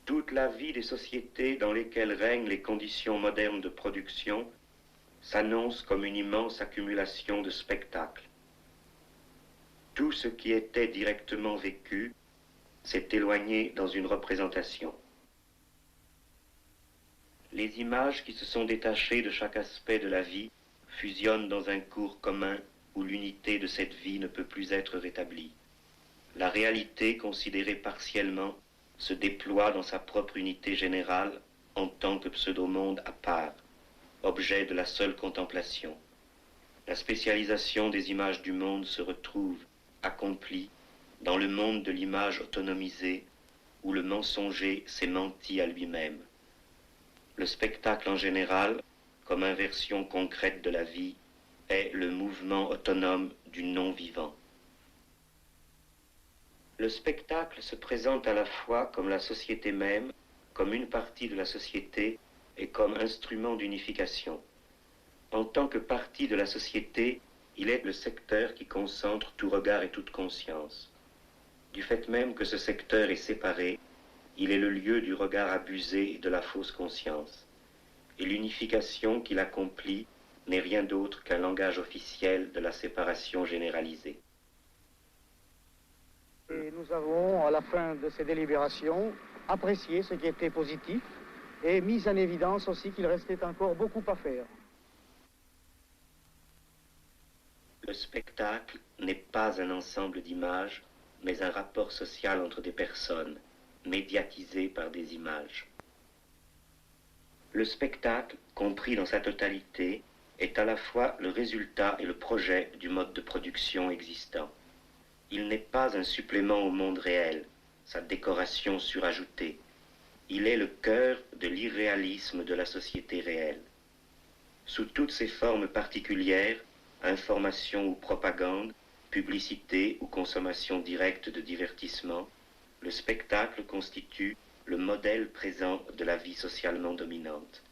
Toute la vie des sociétés dans lesquelles règnent les conditions modernes de production s'annonce comme une immense accumulation de spectacles. Tout ce qui était directement vécu s'est éloigné dans une représentation. Les images qui se sont détachées de chaque aspect de la vie fusionnent dans un cours commun où l'unité de cette vie ne peut plus être rétablie. La réalité, considérée partiellement, se déploie dans sa propre unité générale en tant que pseudo-monde à part, objet de la seule contemplation. La spécialisation des images du monde se retrouve, accomplie, dans le monde de l'image autonomisée, où le mensonger s'est menti à lui-même. Le spectacle en général, comme inversion concrète de la vie, est le mouvement autonome du non-vivant. Le spectacle se présente à la fois comme la société même, comme une partie de la société et comme instrument d'unification. En tant que partie de la société, il est le secteur qui concentre tout regard et toute conscience. Du fait même que ce secteur est séparé, il est le lieu du regard abusé et de la fausse conscience. Et l'unification qu'il accomplit n'est rien d'autre qu'un langage officiel de la séparation généralisée. Et nous avons, à la fin de ces délibérations, apprécié ce qui était positif et mis en évidence aussi qu'il restait encore beaucoup à faire. Le spectacle n'est pas un ensemble d'images, mais un rapport social entre des personnes, médiatisé par des images. Le spectacle, compris dans sa totalité, est à la fois le résultat et le projet du mode de production existant. Il n'est pas un supplément au monde réel, sa décoration surajoutée. Il est le cœur de l'irréalisme de la société réelle. Sous toutes ses formes particulières, information ou propagande, publicité ou consommation directe de divertissement, le spectacle constitue le modèle présent de la vie socialement dominante.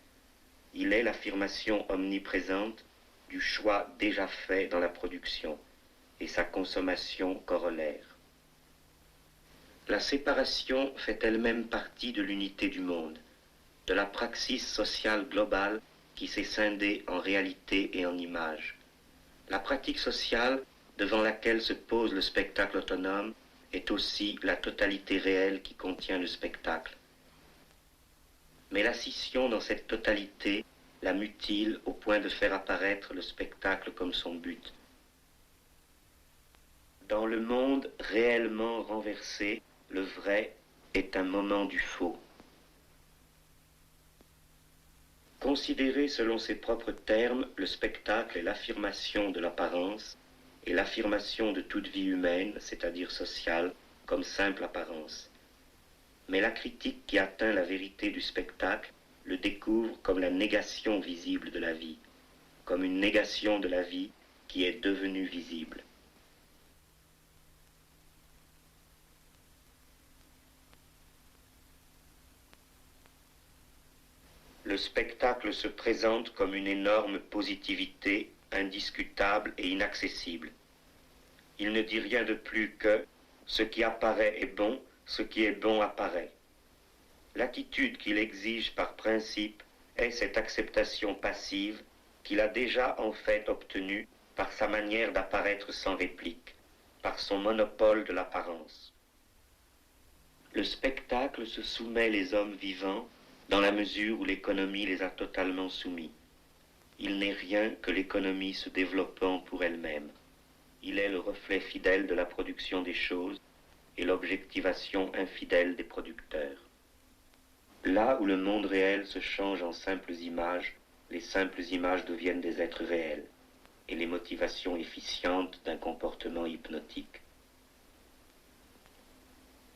Il est l'affirmation omniprésente du choix déjà fait dans la production et sa consommation corollaire. La séparation fait elle-même partie de l'unité du monde, de la praxis sociale globale qui s'est scindée en réalité et en image. La pratique sociale devant laquelle se pose le spectacle autonome est aussi la totalité réelle qui contient le spectacle. Mais la scission dans cette totalité la mutile au point de faire apparaître le spectacle comme son but. Dans le monde réellement renversé, le vrai est un moment du faux. Considéré selon ses propres termes, le spectacle est l'affirmation de l'apparence et l'affirmation de toute vie humaine, c'est-à-dire sociale, comme simple apparence. Mais la critique qui atteint la vérité du spectacle le découvre comme la négation visible de la vie, comme une négation de la vie qui est devenue visible. Le spectacle se présente comme une énorme positivité indiscutable et inaccessible. Il ne dit rien de plus que « ce qui apparaît est bon, ce qui est bon apparaît ». L'attitude qu'il exige par principe est cette acceptation passive qu'il a déjà en fait obtenue par sa manière d'apparaître sans réplique, par son monopole de l'apparence. Le spectacle se soumet les hommes vivants dans la mesure où l'économie les a totalement soumis. Il n'est rien que l'économie se développant pour elle-même. Il est le reflet fidèle de la production des choses et l'objectivation infidèle des producteurs. Là où le monde réel se change en simples images, les simples images deviennent des êtres réels et les motivations efficientes d'un comportement hypnotique.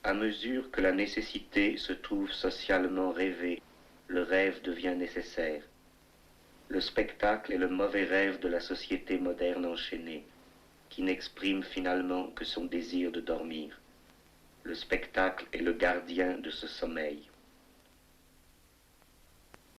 À mesure que la nécessité se trouve socialement rêvée, le rêve devient nécessaire. Le spectacle est le mauvais rêve de la société moderne enchaînée, qui n'exprime finalement que son désir de dormir. Le spectacle est le gardien de ce sommeil.